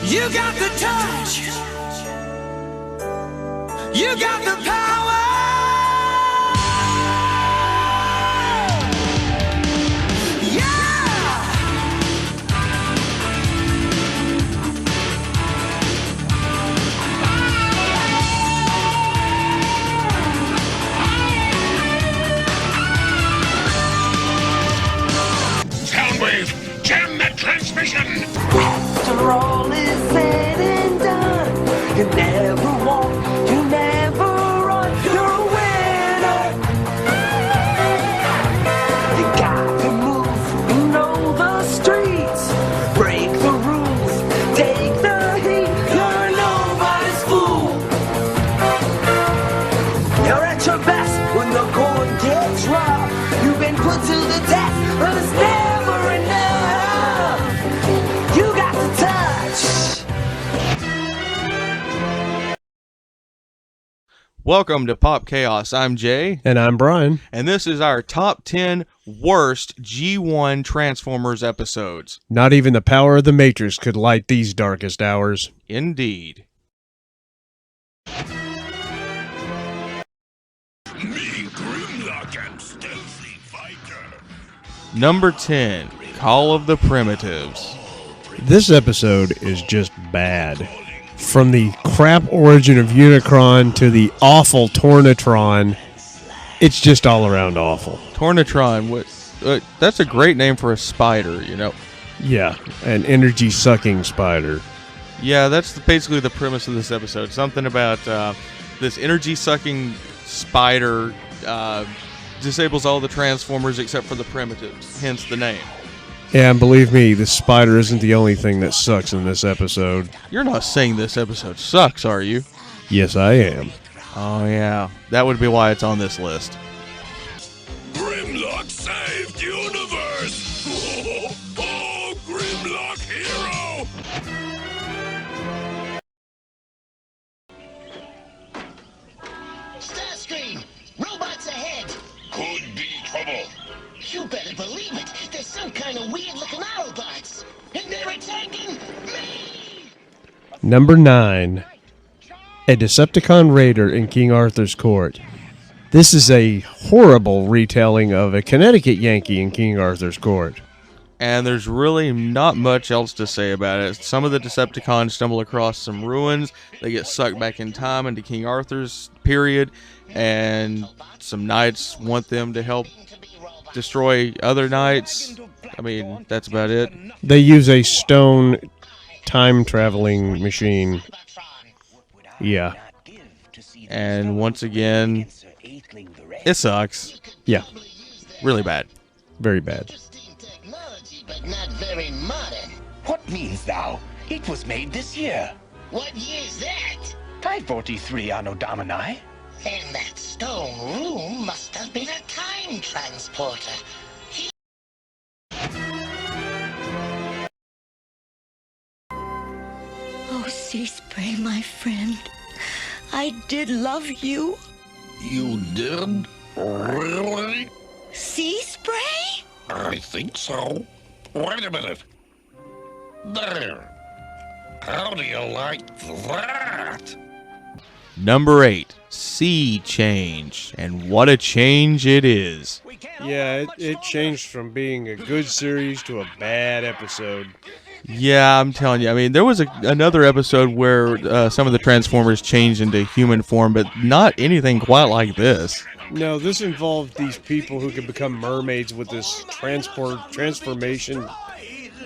You got the touch. You got the power. Yeah. Soundwave, jam that transmission. After all is said and done, you never walk, you never run, you're a winner. You got to move, you know the streets, break the rules, take the heat, you're nobody's fool. You're at your best when the going gets rough. You've been put to the test, but it's never enough. You got the touch. Welcome to Pop Chaos. I'm Jay. And I'm Brian. And this is our top 10 worst G1 Transformers episodes. Not even the power of the Matrix could light these darkest hours. Indeed. Me, Grimlock, and Stealthy Fighter. Number 10, Call of the Primitives. This episode is just bad. From the crap origin of Unicron to the awful Tornatron, it's just all around awful. Tornatron, that's a great name for a spider, you know. Yeah, an energy-sucking spider. Yeah, that's basically the premise of this episode. Something about this energy-sucking spider disables all the Transformers except for the Primitives, hence the name. Yeah, and believe me, the spider isn't the only thing that sucks in this episode. You're not saying this episode sucks, are you? Yes, I am. Oh, yeah. That would be why it's on this list. Grimlock saved universe. Oh, Grimlock hero. Starscream! Robots ahead! Could be trouble. You better believe it! There's some kind of weird-looking Autobots! And they're attacking me! Number 9. A Decepticon raider in King Arthur's court. This is a horrible retelling of a Connecticut Yankee in King Arthur's court. And there's really not much else to say about it. Some of the Decepticons stumble across some ruins. They get sucked back in time into King Arthur's period. And some knights want them to help destroy other knights. I mean, that's about it. They use a stone time-traveling machine. Yeah. And once again, it sucks. Yeah. Really bad. Very bad. Interesting technology, but not very modern. What means thou? It was made this year. What year's that? 543 Anno Domini. And that stone room must have been a time transporter. Oh, Sea Spray, my friend. I did love you. You did? Really? Sea Spray? I think so. Wait a minute. There. How do you like that? Number 8, Sea Change. And what a change it is. Yeah, it changed from being a good series to a bad episode. Yeah, I'm telling you. I mean, there was another episode where some of the Transformers changed into human form, but not anything quite like this. No, this involved these people who could become mermaids with this transformation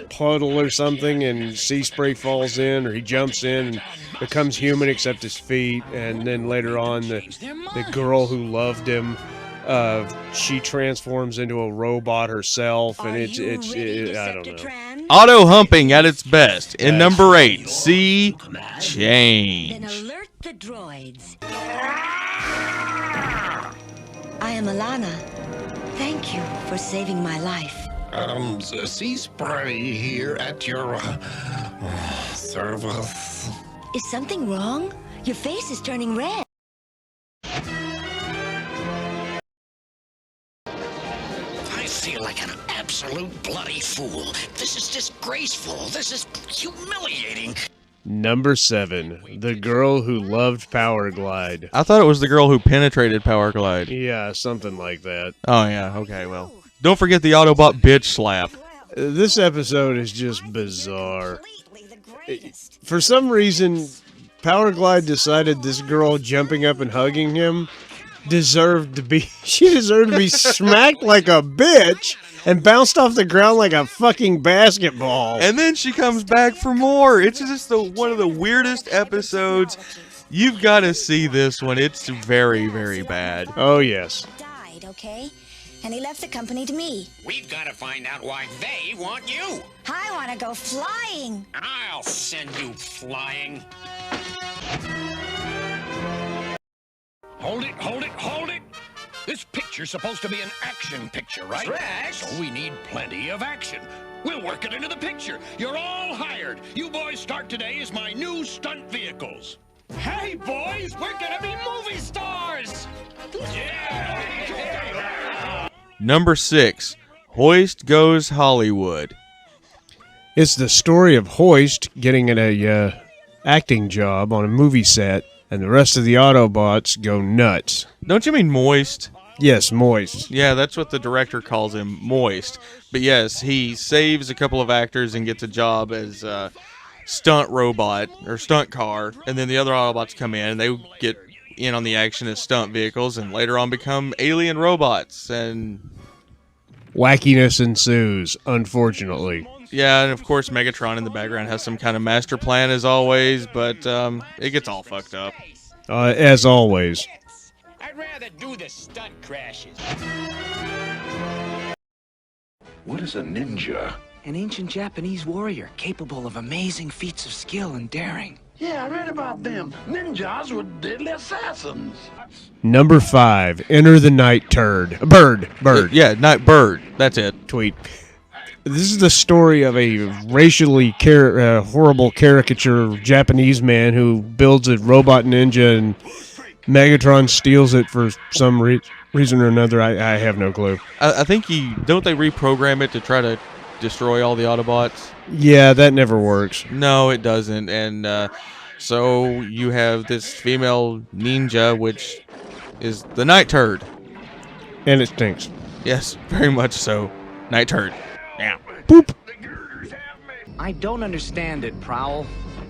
puddle or something, and Sea Spray falls in, or he jumps in and becomes human except his feet, and then later on the girl who loved him, she transforms into a robot herself, and it's I don't know. Auto humping at its best. In number 8, Sea Change. Then alert the droids. I am Alana. Thank you for saving my life. Sea Spray here at your service. Is something wrong? Your face is turning red. I feel like an absolute bloody fool. This is disgraceful. This is humiliating. Number 7, the girl who loved Powerglide. I thought it was the girl who penetrated Powerglide. Yeah, something like that. Oh, yeah. Okay, well. Don't forget the Autobot bitch slap. This episode is just bizarre. For some reason, Powerglide decided this girl jumping up and hugging him deserved to be smacked like a bitch and bounced off the ground like a fucking basketball. And then she comes back for more. It's just one of the weirdest episodes. You've got to see this one. It's very, very bad. Oh, yes. Died, okay? And he left the company to me. We've got to find out why they want you. I want to go flying. I'll send you flying. Hold it, hold it, hold it! This picture's supposed to be an action picture, right? Correct. So we need plenty of action. We'll work it into the picture. You're all hired. You boys start today as my new stunt vehicles. Hey, boys, we're gonna be movie stars! Yeah! Number 6, Hoist Goes Hollywood. It's the story of Hoist getting a acting job on a movie set, and the rest of the Autobots go nuts. Don't you mean Moist? Yes, Moist. Yeah, that's what the director calls him, Moist. But yes, he saves a couple of actors and gets a job as a stunt robot or stunt car, and then the other Autobots come in and they get in on the action as stunt vehicles and later on become alien robots. And Wackiness ensues, unfortunately. yeah, and of course Megatron in the background has some kind of master plan as always, but it gets all fucked up. As always. I'd rather do the stunt crashes. What is a ninja? An ancient Japanese warrior capable of amazing feats of skill and daring. Yeah, I read about them. Ninjas were deadly assassins. Number 5, Enter the Night Turd. Bird. Yeah, Night Bird. That's it. Tweet. This is the story of a racially horrible caricature Japanese man who builds a robot ninja and Megatron steals it for some reason or another. I have no clue. I think don't they reprogram it to try to destroy all the Autobots? Yeah, that never works. No, it doesn't. And so you have this female ninja, which is the Night Turd. And it stinks. Yes, very much so. Night Turd. Yeah. Boop. I don't understand it, Prowl.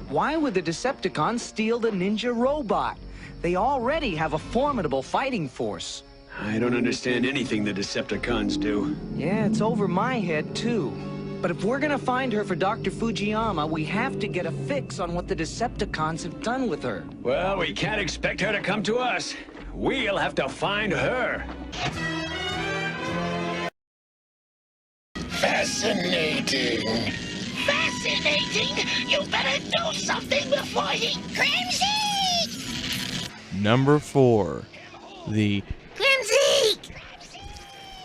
Why would the Decepticons steal the ninja robot? They already have a formidable fighting force. I don't understand anything the Decepticons do. Yeah, it's over my head, too. But if we're gonna find her for Dr. Fujiyama, we have to get a fix on what the Decepticons have done with her. Well, we can't expect her to come to us. We'll have to find her. Fascinating. Fascinating? You better do something before he... Crimson! Number 4, the Crimson!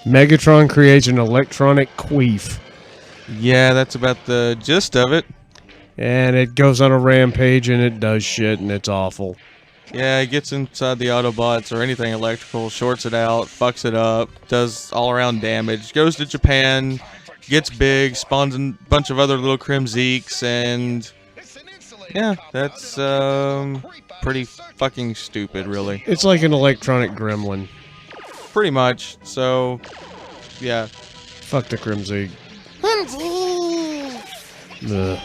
Megatron creates an electronic queef. Yeah, that's about the gist of it. And it goes on a rampage and it does shit and it's awful. Yeah, it gets inside the Autobots or anything electrical, shorts it out, fucks it up, does all-around damage, goes to Japan, gets big, spawns a bunch of other little Crimzeeks, and yeah, that's pretty fucking stupid, really. It's like an electronic gremlin. Pretty much, so yeah. Fuck the Crimzeek. Ugh.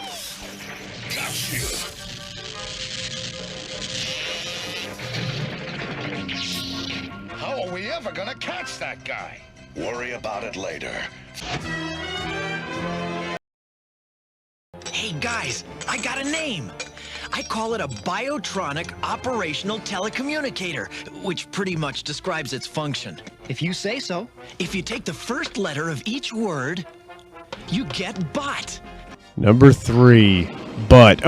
How are we ever gonna catch that guy? Worry about it later. Hey guys, I got a name. I call it a Biotronic Operational Telecommunicator, which pretty much describes its function. If you say so. If you take the first letter of each word, you get bot. Number 3, bot.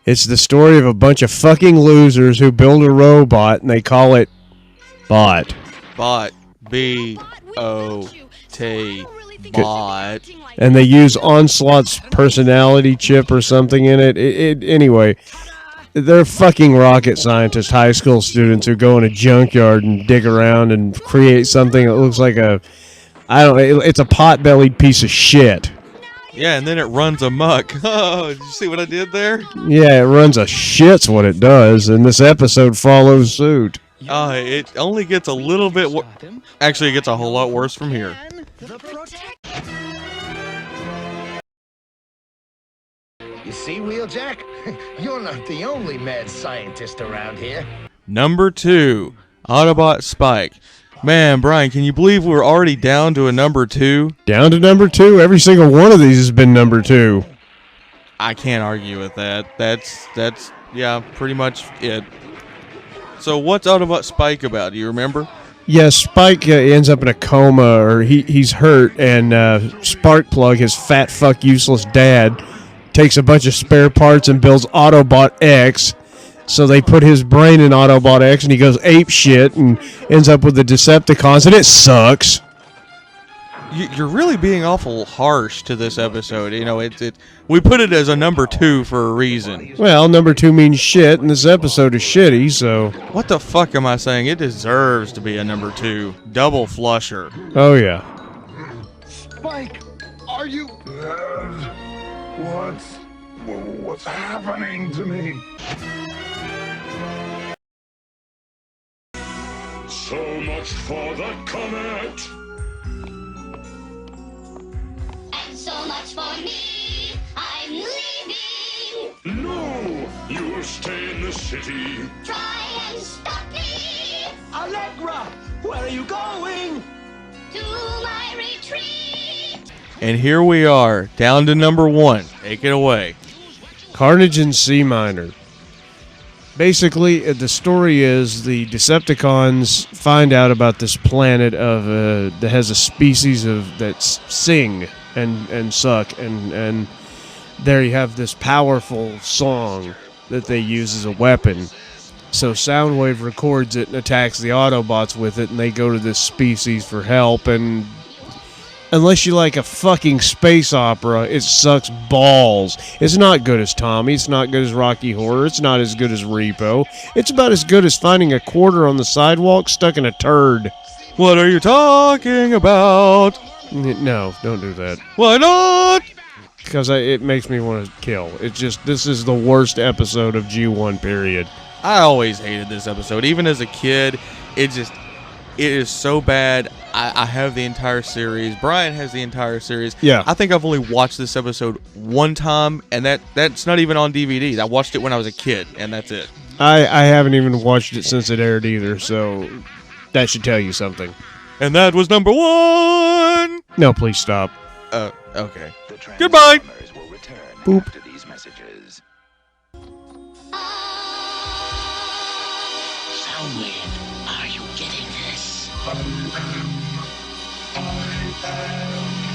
It's the story of a bunch of fucking losers who build a robot and they call it Bot. Bot. B-O-T. Bot. And they use Onslaught's personality chip or something in it. Anyway, they're fucking rocket scientist high school students who go in a junkyard and dig around and create something that looks like it's a pot-bellied piece of shit. Yeah, and then it runs amok. Oh, did you see what I did there? Yeah, it runs a shit's what it does, and this episode follows suit. It only gets a little bit. Actually, it gets a whole lot worse from here. You see, Wheeljack? You're not the only mad scientist around here. Number 2, Autobot Spike. Man, Brian, can you believe we're already down to a number 2? Down to number 2? Every single one of these has been number 2. I can't argue with that. That's yeah, pretty much it. So what's Autobot Spike about? Do you remember? Yeah, Spike ends up in a coma, or he's hurt, and Sparkplug, his fat fuck useless dad, takes a bunch of spare parts and builds Autobot X. So they put his brain in Autobot X, and he goes ape shit and ends up with the Decepticons, and it sucks. You're really being awful harsh to this episode. You know, we put it as a number 2 for a reason. Well, number 2 means shit, and this episode is shitty, so... What the fuck am I saying? It deserves to be a number 2. Double flusher. Oh, yeah. Spike, are you... What's happening to me? So much for the comet. And so much for me. I'm leaving. No, you will stay in the city. Try and stop me. Allegra, where are you going? To my retreat. And here we are, down to number 1. Take it away. Carnage in C minor. Basically, the story is the Decepticons find out about this planet that has a species of that sing and suck, and there you have this powerful song that they use as a weapon. So Soundwave records it and attacks the Autobots with it, and they go to this species for help, and unless you like a fucking space opera, it sucks balls. It's not good as Tommy. It's not good as Rocky Horror. It's not as good as Repo. It's about as good as finding a quarter on the sidewalk stuck in a turd. What are you talking about? No, don't do that. Why not? Because it makes me want to kill. It's just, this is the worst episode of G1, period. I always hated this episode. Even as a kid, it is so bad. I have the entire series. Brian has the entire series. Yeah. I think I've only watched this episode one time, and that's not even on DVD. I watched it when I was a kid, and that's it. I haven't even watched it since it aired either, so that should tell you something. And that was number 1. No, please stop. Okay. Goodbye. Boop. Soundwave, are you getting this? I am